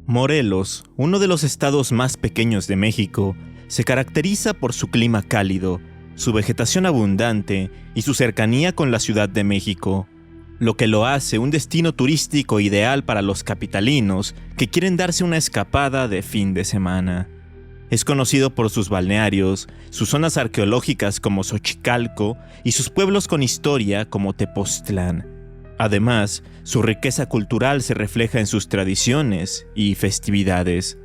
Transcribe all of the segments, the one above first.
Morelos, uno de los estados más pequeños de México, se caracteriza por su clima cálido, su vegetación abundante y su cercanía con la Ciudad de México, lo que lo hace un destino turístico ideal para los capitalinos que quieren darse una escapada de fin de semana. Es conocido por sus balnearios, sus zonas arqueológicas como Xochicalco y sus pueblos con historia como Tepoztlán. Además, su riqueza cultural se refleja en sus tradiciones y festividades.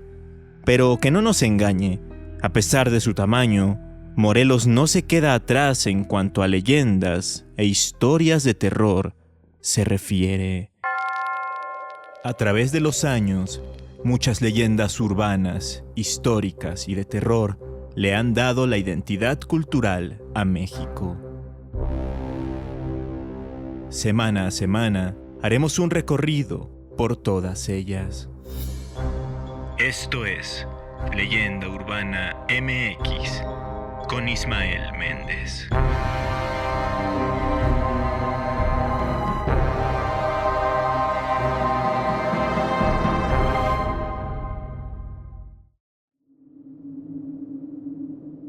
Pero que no nos engañe, a pesar de su tamaño, Morelos no se queda atrás en cuanto a leyendas e historias de terror se refiere. A través de los años, muchas leyendas urbanas, históricas y de terror le han dado la identidad cultural a México. Semana a semana, haremos un recorrido por todas ellas. Esto es Leyenda Urbana MX con Ismael Méndez.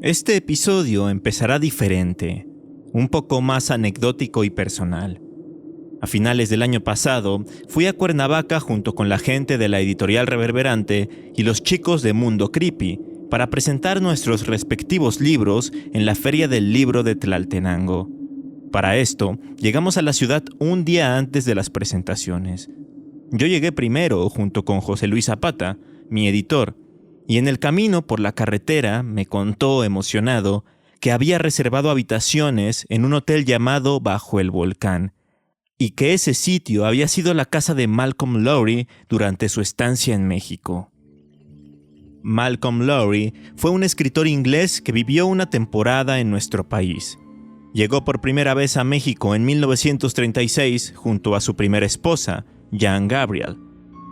Este episodio empezará diferente, un poco más anecdótico y personal. A finales del año pasado, fui a Cuernavaca junto con la gente de la editorial Reverberante y los chicos de Mundo Creepy para presentar nuestros respectivos libros en la Feria del Libro de Tlaltenango. Para esto, llegamos a la ciudad un día antes de las presentaciones. Yo llegué primero junto con José Luis Zapata, mi editor, y en el camino por la carretera me contó emocionado que había reservado habitaciones en un hotel llamado Bajo el Volcán, y que ese sitio había sido la casa de Malcolm Lowry durante su estancia en México. Malcolm Lowry fue un escritor inglés que vivió una temporada en nuestro país. Llegó por primera vez a México en 1936 junto a su primera esposa, Jean Gabriel.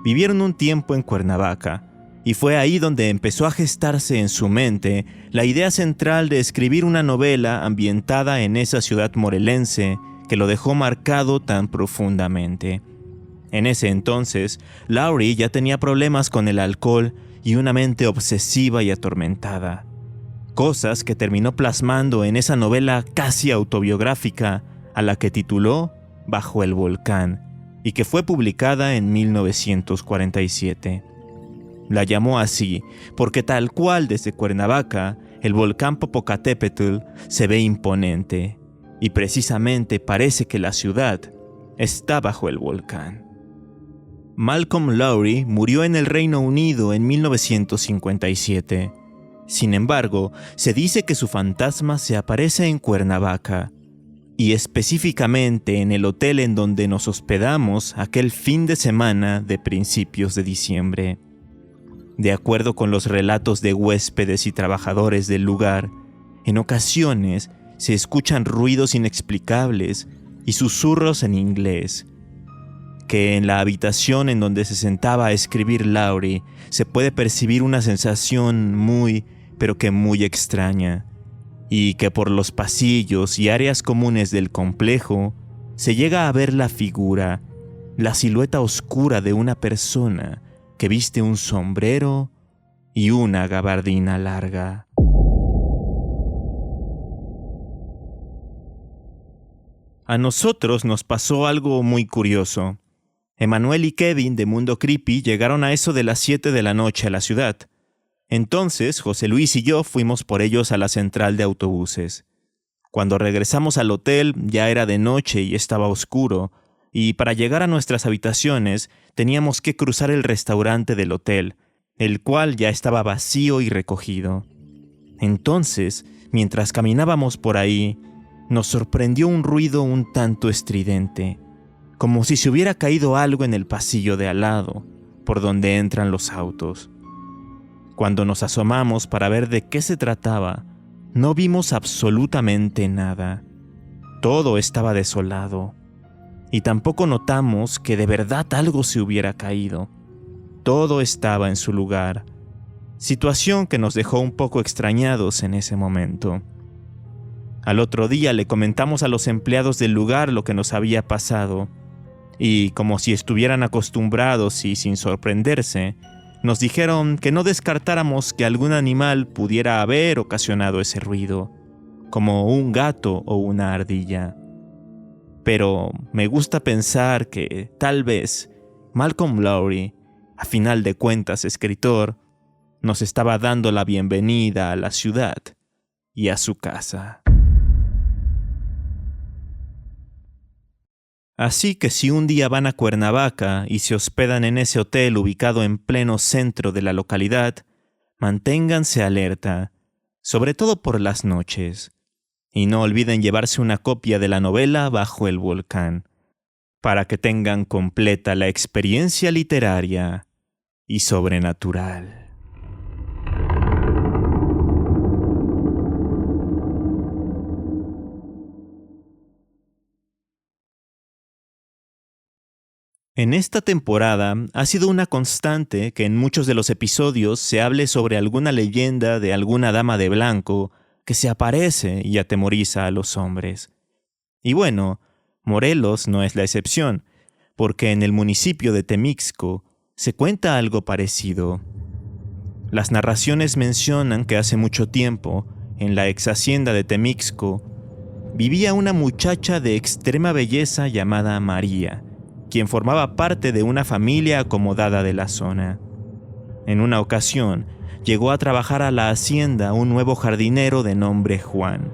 Vivieron un tiempo en Cuernavaca, y fue ahí donde empezó a gestarse en su mente la idea central de escribir una novela ambientada en esa ciudad morelense que lo dejó marcado tan profundamente. En ese entonces, Lowry ya tenía problemas con el alcohol y una mente obsesiva y atormentada. Cosas que terminó plasmando en esa novela casi autobiográfica a la que tituló Bajo el Volcán y que fue publicada en 1947. La llamó así porque tal cual desde Cuernavaca, el volcán Popocatépetl se ve imponente. Y precisamente parece que la ciudad está bajo el volcán. Malcolm Lowry murió en el Reino Unido en 1957. Sin embargo, se dice que su fantasma se aparece en Cuernavaca, y específicamente en el hotel en donde nos hospedamos aquel fin de semana de principios de diciembre. De acuerdo con los relatos de huéspedes y trabajadores del lugar, en ocasiones se escuchan ruidos inexplicables y susurros en inglés. Que en la habitación en donde se sentaba a escribir Lowry se puede percibir una sensación muy, pero que muy extraña. Y que por los pasillos y áreas comunes del complejo se llega a ver la figura, la silueta oscura de una persona que viste un sombrero y una gabardina larga. A nosotros nos pasó algo muy curioso. Emanuel y Kevin de Mundo Creepy llegaron a eso de las 7 de la noche a la ciudad. Entonces, José Luis y yo fuimos por ellos a la central de autobuses. Cuando regresamos al hotel ya era de noche y estaba oscuro, y para llegar a nuestras habitaciones teníamos que cruzar el restaurante del hotel, el cual ya estaba vacío y recogido. Entonces, mientras caminábamos por ahí, nos sorprendió un ruido un tanto estridente, como si se hubiera caído algo en el pasillo de al lado, por donde entran los autos. Cuando nos asomamos para ver de qué se trataba, no vimos absolutamente nada. Todo estaba desolado, y tampoco notamos que de verdad algo se hubiera caído. Todo estaba en su lugar, situación que nos dejó un poco extrañados en ese momento. Al otro día le comentamos a los empleados del lugar lo que nos había pasado, y como si estuvieran acostumbrados y sin sorprenderse, nos dijeron que no descartáramos que algún animal pudiera haber ocasionado ese ruido, como un gato o una ardilla. Pero me gusta pensar que, tal vez, Malcolm Lowry, a final de cuentas escritor, nos estaba dando la bienvenida a la ciudad y a su casa. Así que si un día van a Cuernavaca y se hospedan en ese hotel ubicado en pleno centro de la localidad, manténganse alerta, sobre todo por las noches, y no olviden llevarse una copia de la novela Bajo el Volcán, para que tengan completa la experiencia literaria y sobrenatural. En esta temporada ha sido una constante que en muchos de los episodios se hable sobre alguna leyenda de alguna dama de blanco que se aparece y atemoriza a los hombres. Y bueno, Morelos no es la excepción, porque en el municipio de Temixco se cuenta algo parecido. Las narraciones mencionan que hace mucho tiempo, en la ex hacienda de Temixco, vivía una muchacha de extrema belleza llamada María, quien formaba parte de una familia acomodada de la zona. En una ocasión, llegó a trabajar a la hacienda un nuevo jardinero de nombre Juan.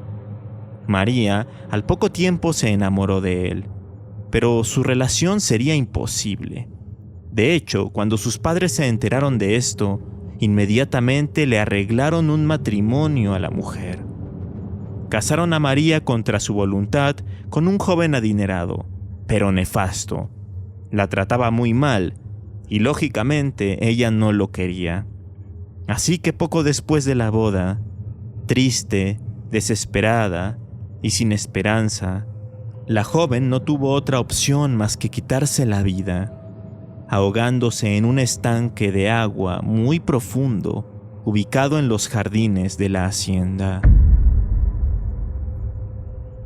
María al poco tiempo se enamoró de él, pero su relación sería imposible. De hecho, cuando sus padres se enteraron de esto, inmediatamente le arreglaron un matrimonio a la mujer. Casaron a María contra su voluntad con un joven adinerado, pero nefasto. La trataba muy mal y lógicamente ella no lo quería. Así que poco después de la boda, triste, desesperada y sin esperanza, la joven no tuvo otra opción más que quitarse la vida, ahogándose en un estanque de agua muy profundo ubicado en los jardines de la hacienda.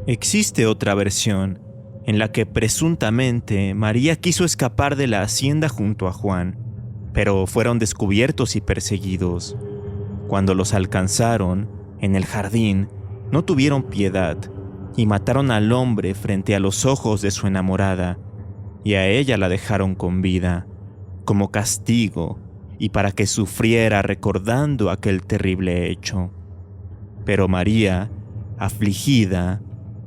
Existe otra versión en la que presuntamente María quiso escapar de la hacienda junto a Juan, pero fueron descubiertos y perseguidos. Cuando los alcanzaron, en el jardín, no tuvieron piedad y mataron al hombre frente a los ojos de su enamorada, y a ella la dejaron con vida, como castigo y para que sufriera recordando aquel terrible hecho. Pero María, afligida,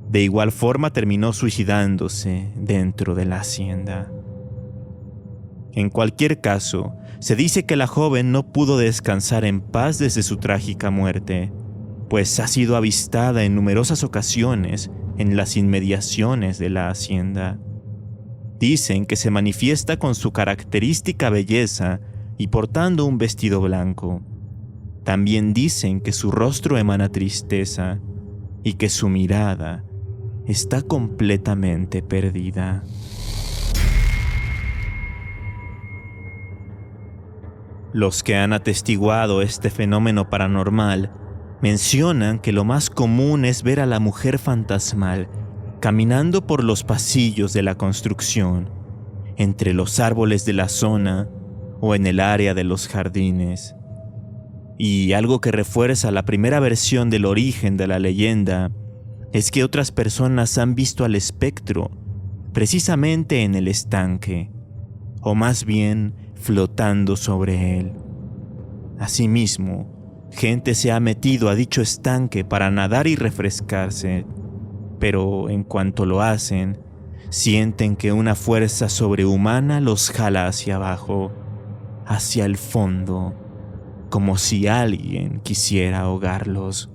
de igual forma terminó suicidándose dentro de la hacienda. En cualquier caso, se dice que la joven no pudo descansar en paz desde su trágica muerte, pues ha sido avistada en numerosas ocasiones en las inmediaciones de la hacienda. Dicen que se manifiesta con su característica belleza y portando un vestido blanco. También dicen que su rostro emana tristeza y que su mirada está completamente perdida. Los que han atestiguado este fenómeno paranormal mencionan que lo más común es ver a la mujer fantasmal caminando por los pasillos de la construcción, entre los árboles de la zona o en el área de los jardines. Y algo que refuerza la primera versión del origen de la leyenda es que otras personas han visto al espectro precisamente en el estanque, o más bien flotando sobre él. Asimismo, gente se ha metido a dicho estanque para nadar y refrescarse, pero en cuanto lo hacen, sienten que una fuerza sobrehumana los jala hacia abajo, hacia el fondo, como si alguien quisiera ahogarlos.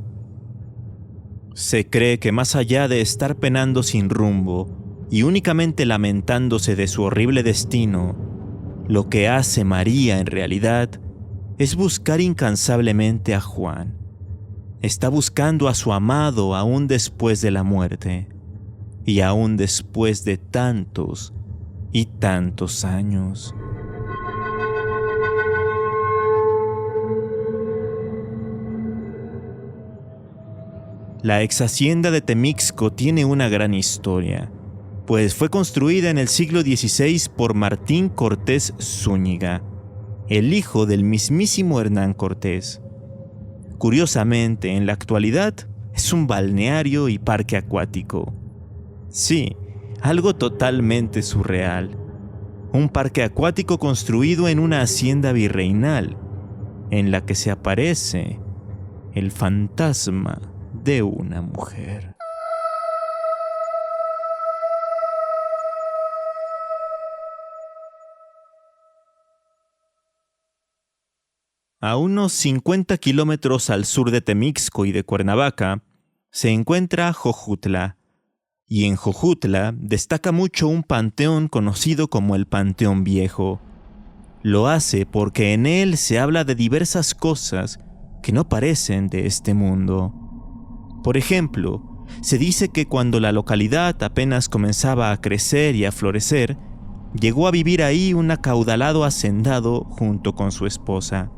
Se cree que más allá de estar penando sin rumbo y únicamente lamentándose de su horrible destino, lo que hace María en realidad es buscar incansablemente a Juan. Está buscando a su amado aún después de la muerte y aún después de tantos y tantos años. La ex hacienda de Temixco tiene una gran historia, pues fue construida en el siglo XVI por Martín Cortés Zúñiga, el hijo del mismísimo Hernán Cortés. Curiosamente, en la actualidad es un balneario y parque acuático. Sí, algo totalmente surreal. Un parque acuático construido en una hacienda virreinal, en la que se aparece el fantasma de una mujer. A unos 50 kilómetros al sur de Temixco y de Cuernavaca, se encuentra Jojutla, y en Jojutla destaca mucho un panteón conocido como el Panteón Viejo. Lo hace porque en él se habla de diversas cosas que no parecen de este mundo. Por ejemplo, se dice que cuando la localidad apenas comenzaba a crecer y a florecer, llegó a vivir ahí un acaudalado hacendado junto con su esposa,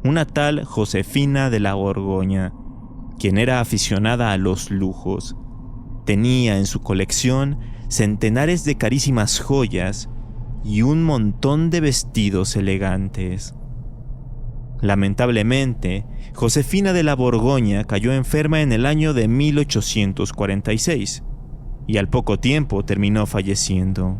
una tal Josefina de la Borgoña, quien era aficionada a los lujos. Tenía en su colección centenares de carísimas joyas y un montón de vestidos elegantes. Lamentablemente, Josefina de la Borgoña cayó enferma en el año de 1846 y al poco tiempo terminó falleciendo.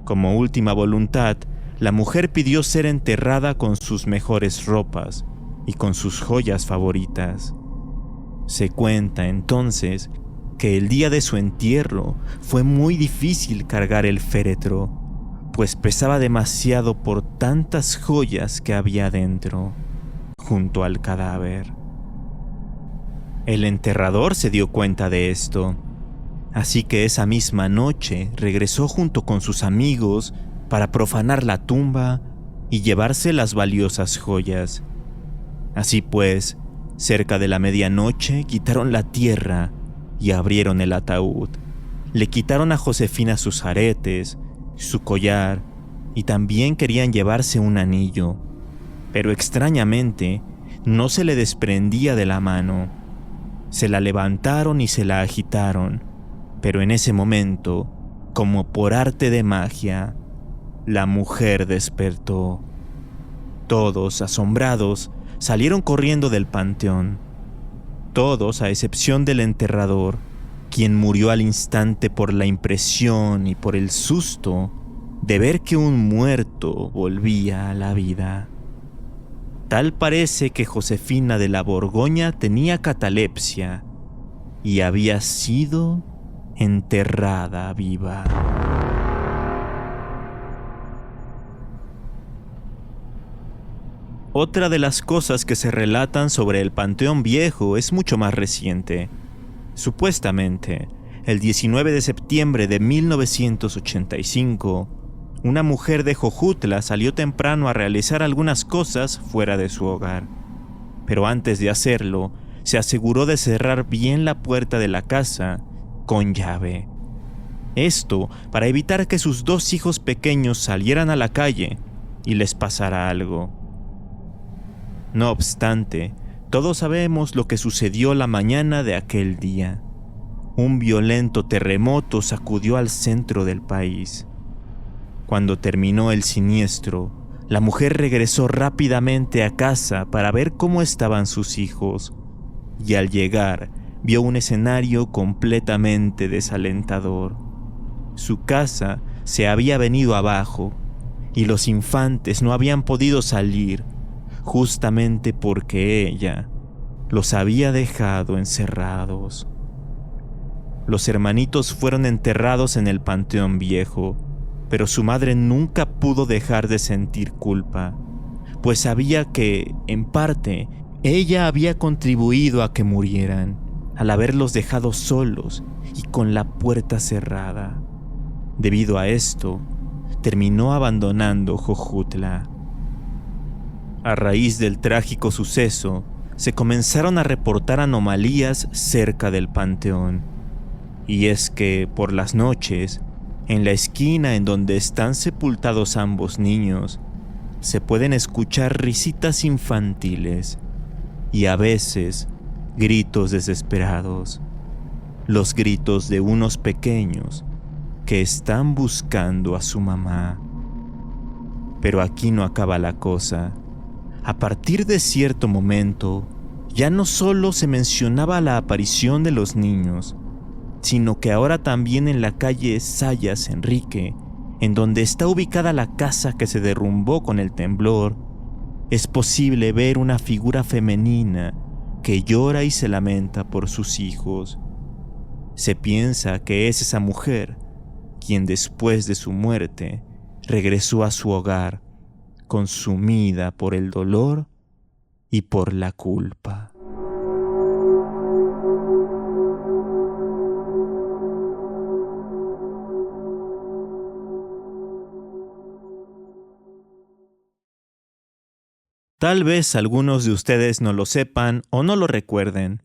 Como última voluntad, la mujer pidió ser enterrada con sus mejores ropas y con sus joyas favoritas. Se cuenta entonces que el día de su entierro fue muy difícil cargar el féretro, pues pesaba demasiado por tantas joyas que había dentro, junto al cadáver. El enterrador se dio cuenta de esto, así que esa misma noche regresó junto con sus amigos para profanar la tumba y llevarse las valiosas joyas. Así pues, cerca de la medianoche quitaron la tierra y abrieron el ataúd. Le quitaron a Josefina sus aretes, su collar, y también querían llevarse un anillo, pero extrañamente no se le desprendía de la mano. Se la levantaron y se la agitaron, pero en ese momento, como por arte de magia, la mujer despertó. Todos, asombrados, salieron corriendo del panteón. Todos, a excepción del enterrador, quien murió al instante por la impresión y por el susto de ver que un muerto volvía a la vida. Tal parece que Josefina de la Borgoña tenía catalepsia y había sido enterrada viva. Otra de las cosas que se relatan sobre el Panteón Viejo es mucho más reciente. Supuestamente, el 19 de septiembre de 1985, una mujer de Jojutla salió temprano a realizar algunas cosas fuera de su hogar. Pero antes de hacerlo, se aseguró de cerrar bien la puerta de la casa con llave. Esto para evitar que sus dos hijos pequeños salieran a la calle y les pasara algo. No obstante, todos sabemos lo que sucedió la mañana de aquel día. Un violento terremoto sacudió al centro del país. Cuando terminó el siniestro, la mujer regresó rápidamente a casa para ver cómo estaban sus hijos, y al llegar vio un escenario completamente desalentador. Su casa se había venido abajo, y los infantes no habían podido salir, justamente porque ella los había dejado encerrados. Los hermanitos fueron enterrados en el Panteón Viejo, pero su madre nunca pudo dejar de sentir culpa, pues sabía que, en parte, ella había contribuido a que murieran, al haberlos dejado solos y con la puerta cerrada. Debido a esto, terminó abandonando Jojutla. A raíz del trágico suceso, se comenzaron a reportar anomalías cerca del panteón. Y es que, por las noches, en la esquina en donde están sepultados ambos niños, se pueden escuchar risitas infantiles y a veces gritos desesperados. Los gritos de unos pequeños que están buscando a su mamá. Pero aquí no acaba la cosa. A partir de cierto momento, ya no solo se mencionaba la aparición de los niños, sino que ahora también en la calle Sayas Enrique, en donde está ubicada la casa que se derrumbó con el temblor, es posible ver una figura femenina que llora y se lamenta por sus hijos. Se piensa que es esa mujer quien después de su muerte regresó a su hogar, consumida por el dolor y por la culpa. Tal vez algunos de ustedes no lo sepan o no lo recuerden,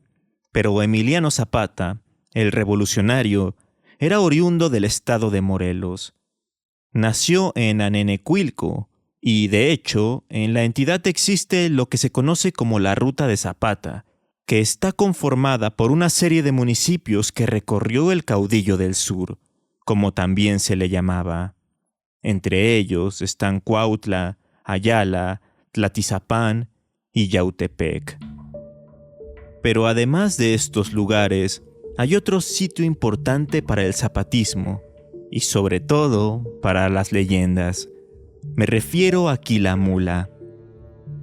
pero Emiliano Zapata, el revolucionario, era oriundo del estado de Morelos. Nació en Anenecuilco y, de hecho, en la entidad existe lo que se conoce como la Ruta de Zapata, que está conformada por una serie de municipios que recorrió el caudillo del sur, como también se le llamaba. Entre ellos están Cuautla, Ayala, Tlatizapán y Yautepec. Pero además de estos lugares, hay otro sitio importante para el zapatismo y sobre todo para las leyendas. Me refiero a Quilamula.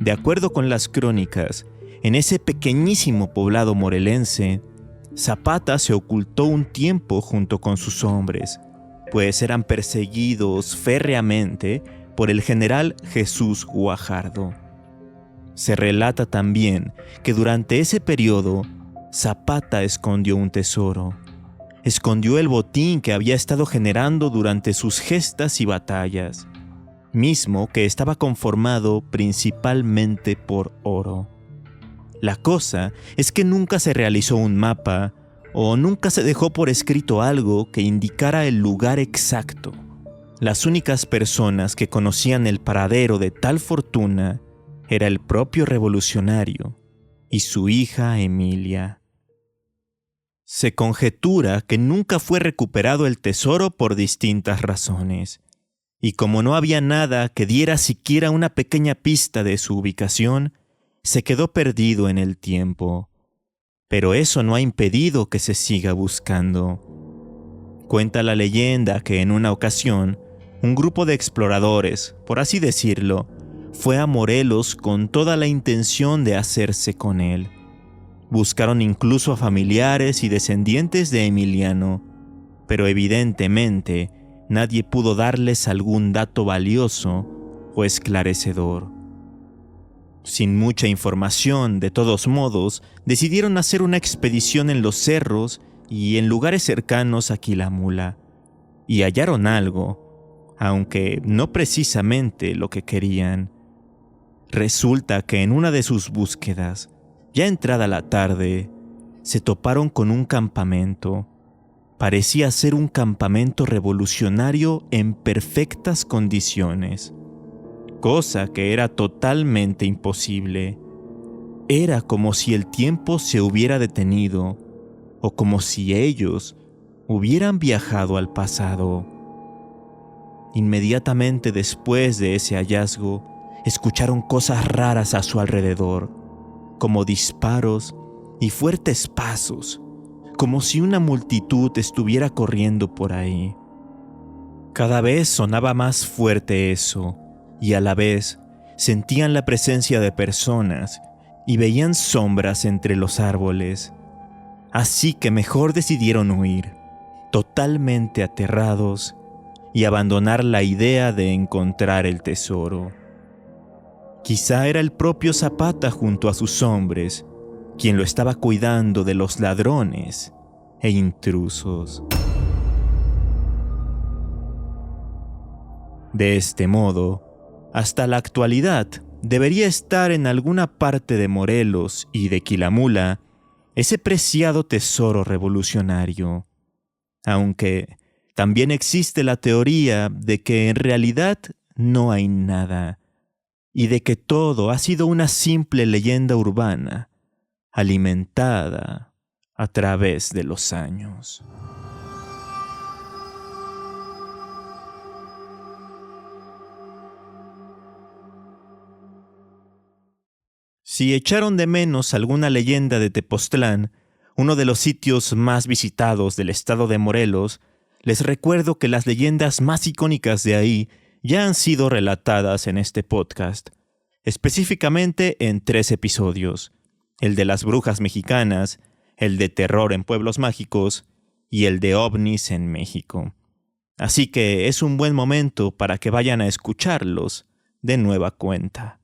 De acuerdo con las crónicas, en ese pequeñísimo poblado morelense, Zapata se ocultó un tiempo junto con sus hombres, pues eran perseguidos férreamente por el general Jesús Guajardo. Se relata también que durante ese periodo, Zapata escondió un tesoro. Escondió el botín que había estado generando durante sus gestas y batallas, mismo que estaba conformado principalmente por oro. La cosa es que nunca se realizó un mapa o nunca se dejó por escrito algo que indicara el lugar exacto. Las únicas personas que conocían el paradero de tal fortuna era el propio revolucionario y su hija Emilia. Se conjetura que nunca fue recuperado el tesoro por distintas razones, y como no había nada que diera siquiera una pequeña pista de su ubicación, se quedó perdido en el tiempo. Pero eso no ha impedido que se siga buscando. Cuenta la leyenda que en una ocasión, un grupo de exploradores, por así decirlo, fue a Morelos con toda la intención de hacerse con él. Buscaron incluso a familiares y descendientes de Emiliano, pero evidentemente nadie pudo darles algún dato valioso o esclarecedor. Sin mucha información, de todos modos, decidieron hacer una expedición en los cerros y en lugares cercanos a Quilamula, y hallaron algo, aunque no precisamente lo que querían. Resulta que en una de sus búsquedas, ya entrada la tarde, se toparon con un campamento. Parecía ser un campamento revolucionario en perfectas condiciones, cosa que era totalmente imposible. Era como si el tiempo se hubiera detenido, o como si ellos hubieran viajado al pasado. Inmediatamente después de ese hallazgo, escucharon cosas raras a su alrededor, como disparos y fuertes pasos, como si una multitud estuviera corriendo por ahí. Cada vez sonaba más fuerte eso, y a la vez sentían la presencia de personas y veían sombras entre los árboles. Así que mejor decidieron huir, totalmente aterrados, y abandonar la idea de encontrar el tesoro. Quizá era el propio Zapata junto a sus hombres, quien lo estaba cuidando de los ladrones e intrusos. De este modo, hasta la actualidad debería estar en alguna parte de Morelos y de Quilamula ese preciado tesoro revolucionario, aunque también existe la teoría de que en realidad no hay nada, y de que todo ha sido una simple leyenda urbana, alimentada a través de los años. Si echaron de menos alguna leyenda de Tepoztlán, uno de los sitios más visitados del estado de Morelos, les recuerdo que las leyendas más icónicas de ahí ya han sido relatadas en este podcast, específicamente en 3 episodios: el de las brujas mexicanas, el de terror en pueblos mágicos y el de ovnis en México. Así que es un buen momento para que vayan a escucharlos de nueva cuenta.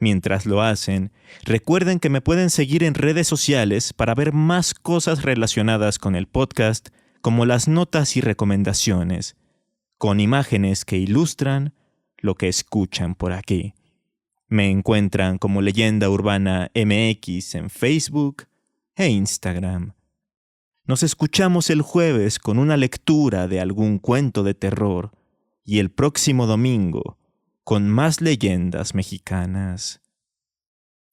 Mientras lo hacen, recuerden que me pueden seguir en redes sociales para ver más cosas relacionadas con el podcast, como las notas y recomendaciones, con imágenes que ilustran lo que escuchan por aquí. Me encuentran como Leyenda Urbana MX en Facebook e Instagram. Nos escuchamos el jueves con una lectura de algún cuento de terror y el próximo domingo con más leyendas mexicanas.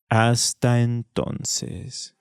Hasta entonces.